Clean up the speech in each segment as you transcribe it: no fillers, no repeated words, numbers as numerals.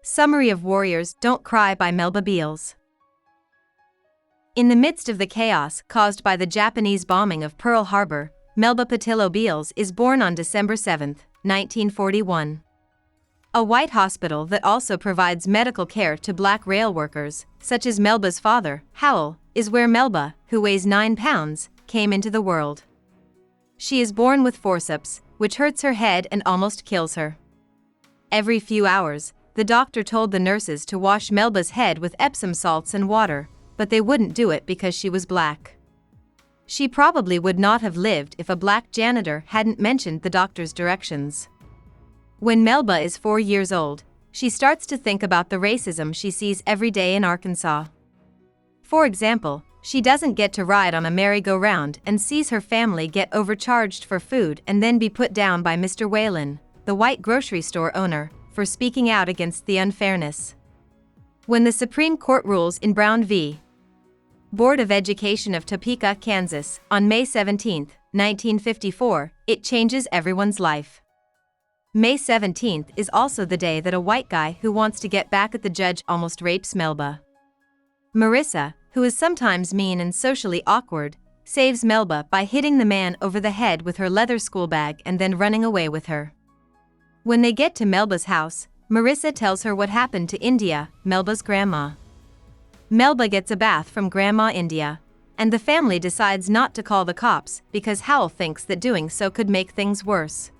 Summary of Warriors Don't Cry by Melba Beals. In the midst of the chaos caused by the Japanese bombing of Pearl Harbor, Melba Pattillo Beals is born on December 7, 1941. A white hospital that also provides medical care to black rail workers, such as Melba's father, Howell, is where Melba, who weighs 9 pounds, came into the world. She is born with forceps, which hurts her head and almost kills her. Every few hours, the doctor told the nurses to wash Melba's head with Epsom salts and water, but they wouldn't do it because she was black. She probably would not have lived if a black janitor hadn't mentioned the doctor's directions. When Melba is 4 years old, she starts to think about the racism she sees every day in Arkansas. For example, she doesn't get to ride on a merry-go-round and sees her family get overcharged for food and then be put down by Mr. Whalen, the white grocery store owner, for speaking out against the unfairness. When the Supreme Court rules in Brown v. Board of Education of Topeka, Kansas, on May 17, 1954, it changes everyone's life. May 17th is also the day that a white guy who wants to get back at the judge almost rapes Melba. Marissa, who is sometimes mean and socially awkward, saves Melba by hitting the man over the head with her leather school bag and then running away with her. When they get to Melba's house, Marissa tells her what happened to India, Melba's grandma. Melba gets a bath from Grandma India, and the family decides not to call the cops because Howell thinks that doing so could make things worse.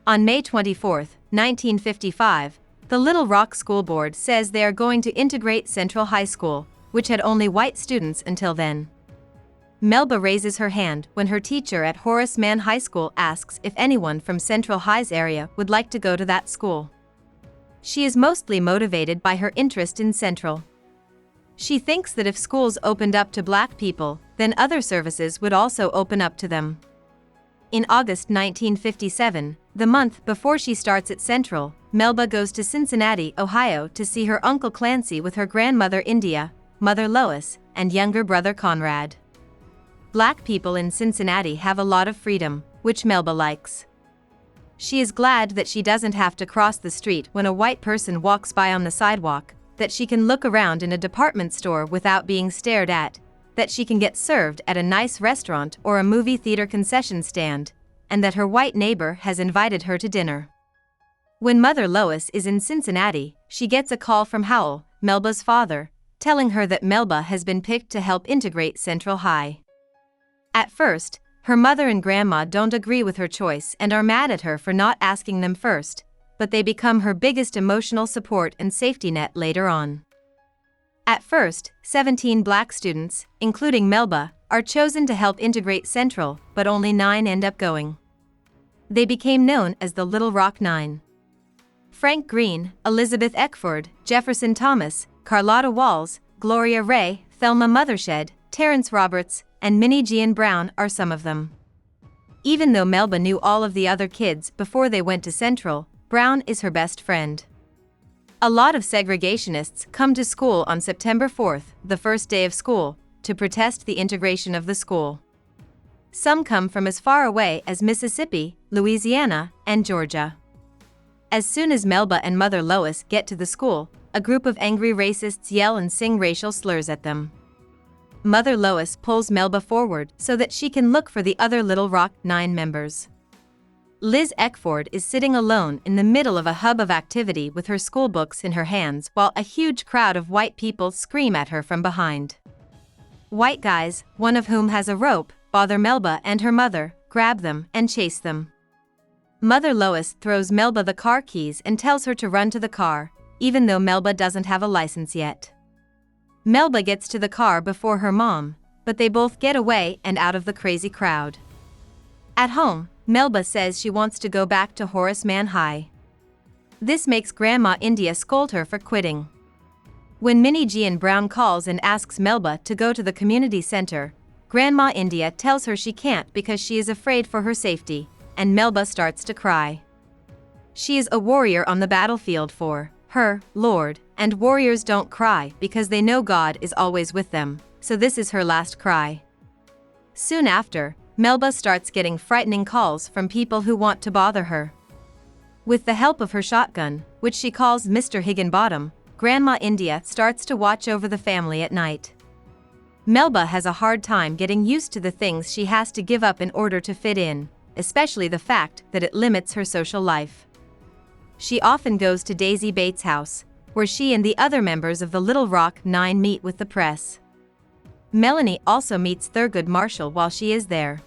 On May 24, 1955, the Little Rock School Board says they are going to integrate Central High School, which had only white students until then. Melba raises her hand when her teacher at Horace Mann High School asks if anyone from Central High's area would like to go to that school. She is mostly motivated by her interest in Central. She thinks that if schools opened up to black people, then other services would also open up to them. In August 1957, the month before she starts at Central, Melba goes to Cincinnati, Ohio to see her Uncle Clancy with her grandmother India, Mother Lois, and younger brother Conrad. Black people in Cincinnati have a lot of freedom, which Melba likes. She is glad that she doesn't have to cross the street when a white person walks by on the sidewalk, that she can look around in a department store without being stared at, that she can get served at a nice restaurant or a movie theater concession stand, and that her white neighbor has invited her to dinner. When Mother Lois is in Cincinnati, she gets a call from Howell, Melba's father, telling her that Melba has been picked to help integrate Central High. At first, her mother and grandma don't agree with her choice and are mad at her for not asking them first, but they become her biggest emotional support and safety net later on. At first, 17 black students, including Melba, are chosen to help integrate Central, but only 9 end up going. They became known as the Little Rock Nine. Frank Green, Elizabeth Eckford, Jefferson Thomas, Carlotta Walls, Gloria Ray, Thelma Mothershed, Terrence Roberts, and Minnie Jean Brown are some of them. Even though Melba knew all of the other kids before they went to Central, Brown is her best friend. A lot of segregationists come to school on September 4th, the first day of school, to protest the integration of the school. Some come from as far away as Mississippi, Louisiana, and Georgia. As soon as Melba and Mother Lois get to the school, a group of angry racists yell and sing racial slurs at them. Mother Lois pulls Melba forward so that she can look for the other Little Rock Nine members. Liz Eckford is sitting alone in the middle of a hub of activity with her school books in her hands while a huge crowd of white people scream at her from behind. White guys, one of whom has a rope, bother Melba and her mother, grab them, and chase them. Mother Lois throws Melba the car keys and tells her to run to the car, even though Melba doesn't have a license yet. Melba gets to the car before her mom, but they both get away and out of the crazy crowd. At home, Melba says she wants to go back to Horace Mann High. This makes Grandma India scold her for quitting. When Minnie Jean Brown calls and asks Melba to go to the community center, Grandma India tells her she can't because she is afraid for her safety, and Melba starts to cry. She is a warrior on the battlefield for her Lord, and warriors don't cry because they know God is always with them, so this is her last cry. Soon after, Melba starts getting frightening calls from people who want to bother her. With the help of her shotgun, which she calls Mr. Higginbottom, Grandma India starts to watch over the family at night. Melba has a hard time getting used to the things she has to give up in order to fit in, especially the fact that it limits her social life. She often goes to Daisy Bates' house, where she and the other members of the Little Rock Nine meet with the press. Melanie also meets Thurgood Marshall while she is there.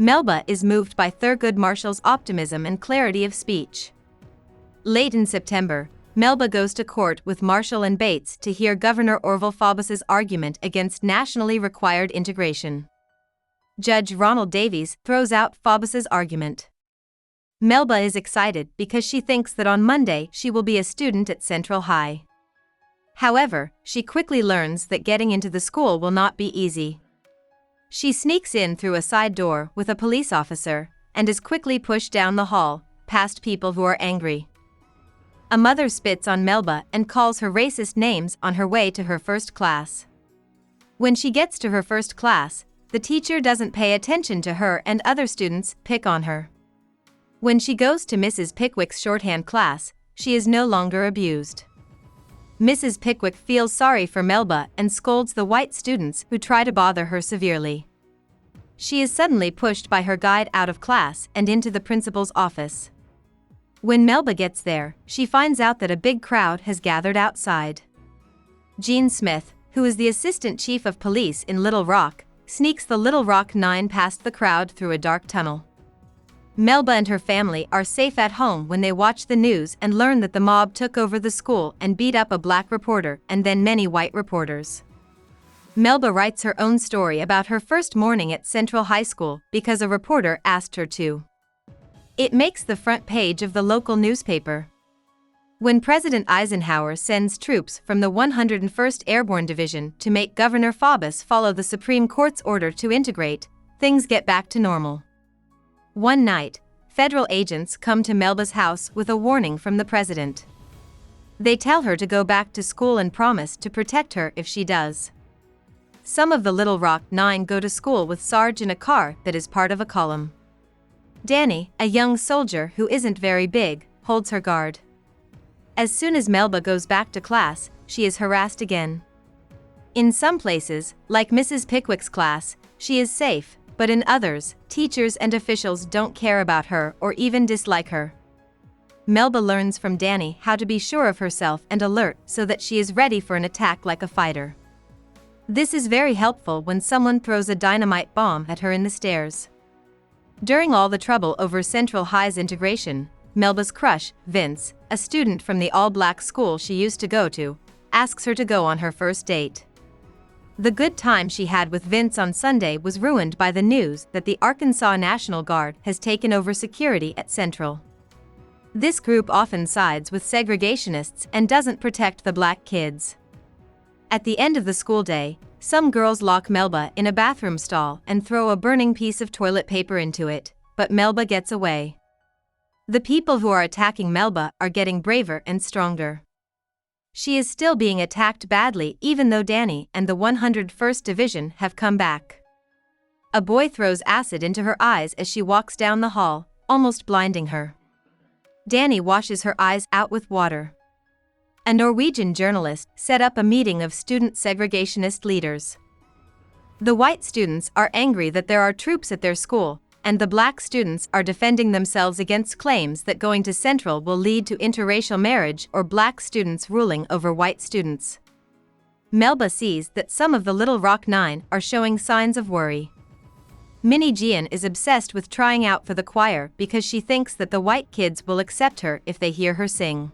Melba is moved by Thurgood Marshall's optimism and clarity of speech. Late in September, Melba goes to court with Marshall and Bates to hear Governor Orville Faubus's argument against nationally required integration. Judge Ronald Davies throws out Faubus's argument. Melba is excited because she thinks that on Monday she will be a student at Central High. However, she quickly learns that getting into the school will not be easy. She sneaks in through a side door with a police officer and is quickly pushed down the hall, past people who are angry. A mother spits on Melba and calls her racist names on her way to her first class. When she gets to her first class, the teacher doesn't pay attention to her and other students pick on her. When she goes to Mrs. Pickwick's shorthand class, she is no longer abused. Mrs. Pickwick feels sorry for Melba and scolds the white students who try to bother her severely. She is suddenly pushed by her guide out of class and into the principal's office. When Melba gets there, she finds out that a big crowd has gathered outside. Gene Smith, who is the assistant chief of police in Little Rock, sneaks the Little Rock Nine past the crowd through a dark tunnel. Melba and her family are safe at home when they watch the news and learn that the mob took over the school and beat up a black reporter and then many white reporters. Melba writes her own story about her first morning at Central High School because a reporter asked her to. It makes the front page of the local newspaper. When President Eisenhower sends troops from the 101st Airborne Division to make Governor Faubus follow the Supreme Court's order to integrate, things get back to normal. One night, federal agents come to Melba's house with a warning from the president. They tell her to go back to school and promise to protect her if she does. Some of the Little Rock Nine go to school with Sarge in a car that is part of a column. Danny, a young soldier who isn't very big, holds her guard. As soon as Melba goes back to class, she is harassed again. In some places, like Mrs. Pickwick's class, she is safe, but in others, teachers and officials don't care about her or even dislike her. Melba learns from Danny how to be sure of herself and alert so that she is ready for an attack like a fighter. This is very helpful when someone throws a dynamite bomb at her in the stairs. During all the trouble over Central High's integration, Melba's crush, Vince, a student from the all-black school she used to go to, asks her to go on her first date. The good time she had with Vince on Sunday was ruined by the news that the Arkansas National Guard has taken over security at Central. This group often sides with segregationists and doesn't protect the black kids. At the end of the school day, some girls lock Melba in a bathroom stall and throw a burning piece of toilet paper into it, but Melba gets away. The people who are attacking Melba are getting braver and stronger. She is still being attacked badly even though Danny and the 101st Division have come back. A boy throws acid into her eyes as she walks down the hall, almost blinding her. Danny washes her eyes out with water. A Norwegian journalist set up a meeting of student segregationist leaders. The white students are angry that there are troops at their school, and the black students are defending themselves against claims that going to Central will lead to interracial marriage or black students ruling over white students. Melba sees that some of the Little Rock Nine are showing signs of worry. Minnie Gian is obsessed with trying out for the choir because she thinks that the white kids will accept her if they hear her sing.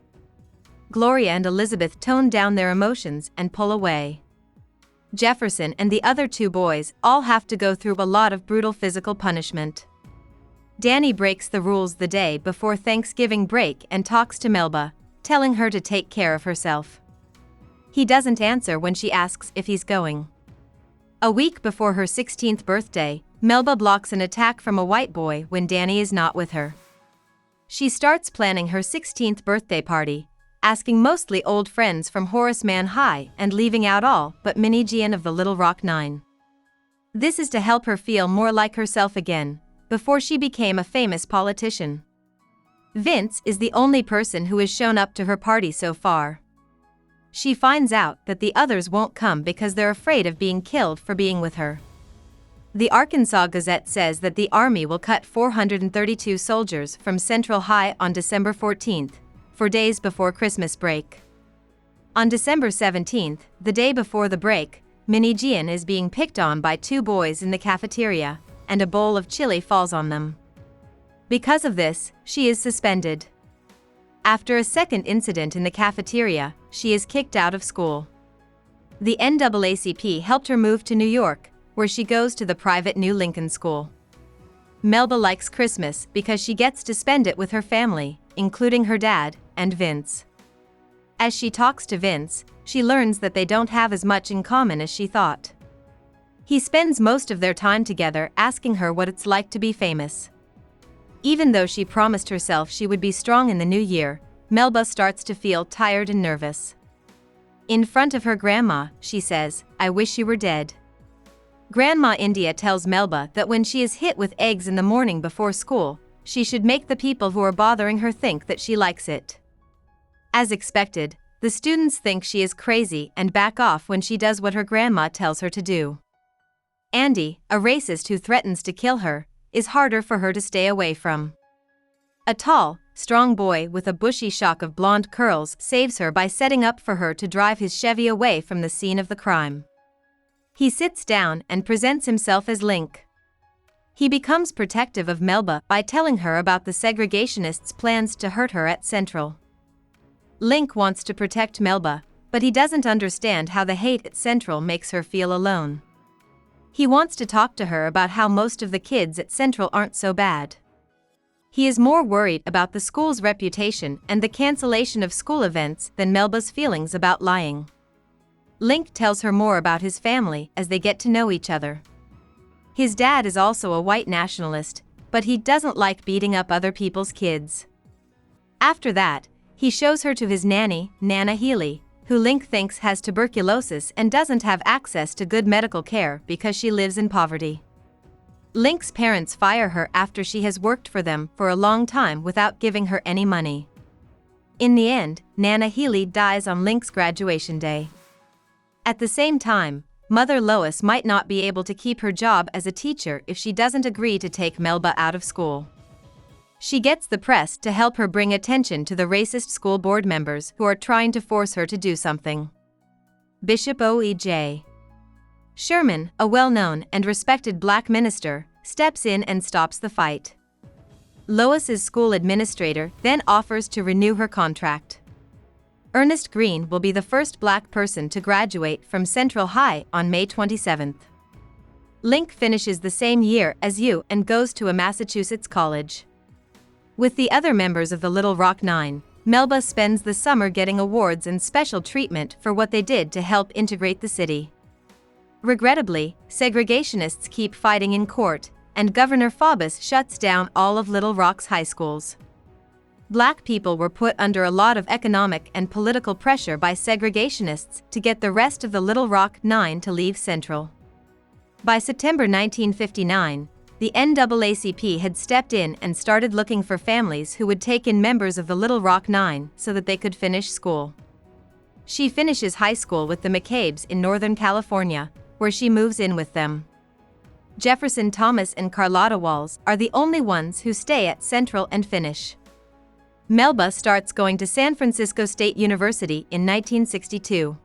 Gloria and Elizabeth tone down their emotions and pull away. Jefferson and the other two boys all have to go through a lot of brutal physical punishment. Danny breaks the rules the day before Thanksgiving break and talks to Melba, telling her to take care of herself. He doesn't answer when she asks if he's going. A week before her 16th birthday, Melba blocks an attack from a white boy when Danny is not with her. She starts planning her 16th birthday party, asking mostly old friends from Horace Mann High and leaving out all but Minnie Gian of the Little Rock Nine. This is to help her feel more like herself again, before she became a famous politician. Vince is the only person who has shown up to her party so far. She finds out that the others won't come because they're afraid of being killed for being with her. The Arkansas Gazette says that the Army will cut 432 soldiers from Central High on December 14th, 4 days before Christmas break. On December 17th, the day before the break, Minnie Jean is being picked on by two boys in the cafeteria, and a bowl of chili falls on them. Because of this, she is suspended. After a second incident in the cafeteria, she is kicked out of school. The NAACP helped her move to New York, where she goes to the private New Lincoln School. Melba likes Christmas because she gets to spend it with her family, including her dad and Vince. As she talks to Vince, she learns that they don't have as much in common as she thought. He spends most of their time together asking her what it's like to be famous. Even though she promised herself she would be strong in the new year, Melba starts to feel tired and nervous. In front of her grandma, she says, "I wish you were dead." Grandma India tells Melba that when she is hit with eggs in the morning before school, she should make the people who are bothering her think that she likes it. As expected, the students think she is crazy and back off when she does what her grandma tells her to do. Andy, a racist who threatens to kill her, is harder for her to stay away from. A tall, strong boy with a bushy shock of blonde curls saves her by setting up for her to drive his Chevy away from the scene of the crime. He sits down and presents himself as Link. He becomes protective of Melba by telling her about the segregationists' plans to hurt her at Central. Link wants to protect Melba, but he doesn't understand how the hate at Central makes her feel alone. He wants to talk to her about how most of the kids at Central aren't so bad. He is more worried about the school's reputation and the cancellation of school events than Melba's feelings about lying. Link tells her more about his family as they get to know each other. His dad is also a white nationalist, but he doesn't like beating up other people's kids. After that, he shows her to his nanny, Nana Healy, who Link thinks has tuberculosis and doesn't have access to good medical care because she lives in poverty. Link's parents fire her after she has worked for them for a long time without giving her any money. In the end, Nana Healy dies on Link's graduation day. At the same time, Mother Lois might not be able to keep her job as a teacher if she doesn't agree to take Melba out of school. She gets the press to help her bring attention to the racist school board members who are trying to force her to do something. Bishop O.E.J. Sherman, a well-known and respected black minister, steps in and stops the fight. Lois's school administrator then offers to renew her contract. Ernest Green will be the first black person to graduate from Central High on May 27th. Link finishes the same year as you and goes to a Massachusetts college. With the other members of the Little Rock Nine, Melba spends the summer getting awards and special treatment for what they did to help integrate the city. Regrettably, segregationists keep fighting in court, and Governor Faubus shuts down all of Little Rock's high schools. Black people were put under a lot of economic and political pressure by segregationists to get the rest of the Little Rock Nine to leave Central. By September 1959, the NAACP had stepped in and started looking for families who would take in members of the Little Rock Nine so that they could finish school. She finishes high school with the McCabe's in Northern California, where she moves in with them. Jefferson Thomas and Carlotta Walls are the only ones who stay at Central and finish. Melba starts going to San Francisco State University in 1962.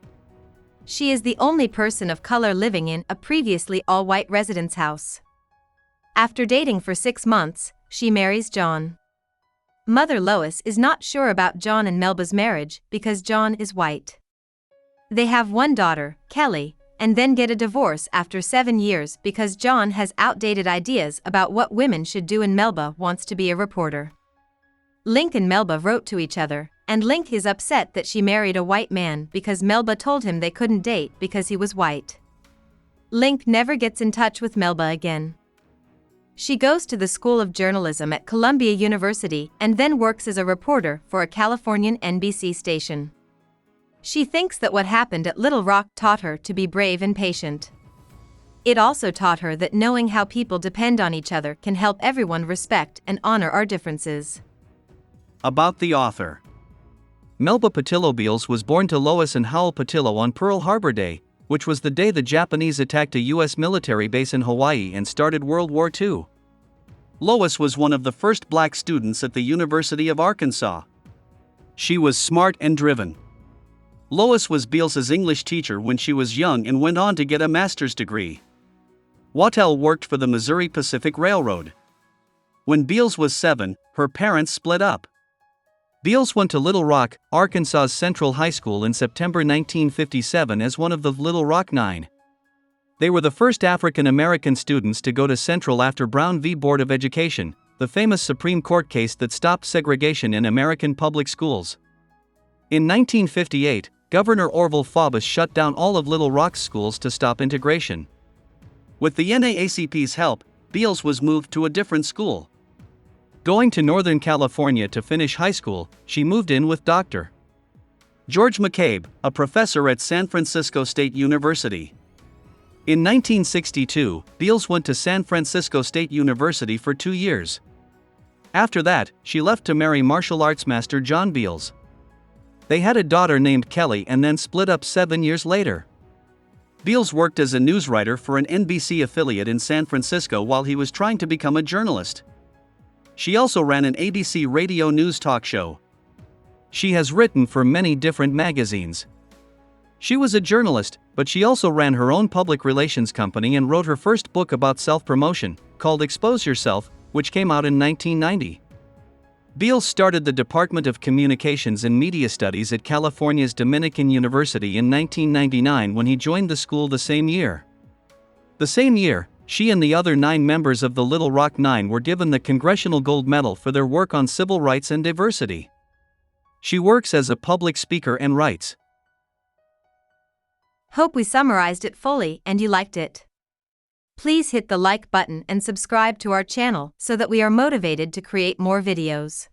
She is the only person of color living in a previously all-white residence house. After dating for 6 months, she marries John. Mother Lois is not sure about John and Melba's marriage because John is white. They have one daughter, Kelly, and then get a divorce after 7 years because John has outdated ideas about what women should do and Melba wants to be a reporter. Link and Melba wrote to each other, and Link is upset that she married a white man because Melba told him they couldn't date because he was white. Link never gets in touch with Melba again. She goes to the School of Journalism at Columbia University and then works as a reporter for a Californian NBC station. She thinks that what happened at Little Rock taught her to be brave and patient. It also taught her that knowing how people depend on each other can help everyone respect and honor our differences. About the author. Melba Pattillo Beals was born to Lois and Howell Pattillo on Pearl Harbor Day, which was the day the Japanese attacked a U.S. military base in Hawaii and started World War II. Lois was one of the first black students at the University of Arkansas. She was smart and driven. Lois was Beals's English teacher when she was young and went on to get a master's degree. Wattell worked for the Missouri Pacific Railroad. When Beals was 7, her parents split up. Beals went to Little Rock, Arkansas's Central High School in September 1957 as one of the Little Rock Nine. They were the first African American students to go to Central after Brown v. Board of Education, the famous Supreme Court case that stopped segregation in American public schools. In 1958, Governor Orville Faubus shut down all of Little Rock's schools to stop integration. With the NAACP's help, Beals was moved to a different school. Going to Northern California to finish high school, she moved in with Dr. George McCabe, a professor at San Francisco State University. In 1962, Beals went to San Francisco State University for 2 years. After that, she left to marry martial arts master John Beals. They had a daughter named Kelly and then split up 7 years later. Beals worked as a news writer for an NBC affiliate in San Francisco while he was trying to become a journalist. She also ran an ABC radio news talk show. She has written for many different magazines. She was a journalist, but she also ran her own public relations company and wrote her first book about self-promotion, called Expose Yourself, which came out in 1990. Beals started the Department of Communications and Media Studies at California's Dominican University in 1999 when he joined the school the same year. The same year, she and the other 9 members of the Little Rock Nine were given the Congressional Gold Medal for their work on civil rights and diversity. She works as a public speaker and writes. Hope we summarized it fully and you liked it. Please hit the like button and subscribe to our channel so that we are motivated to create more videos.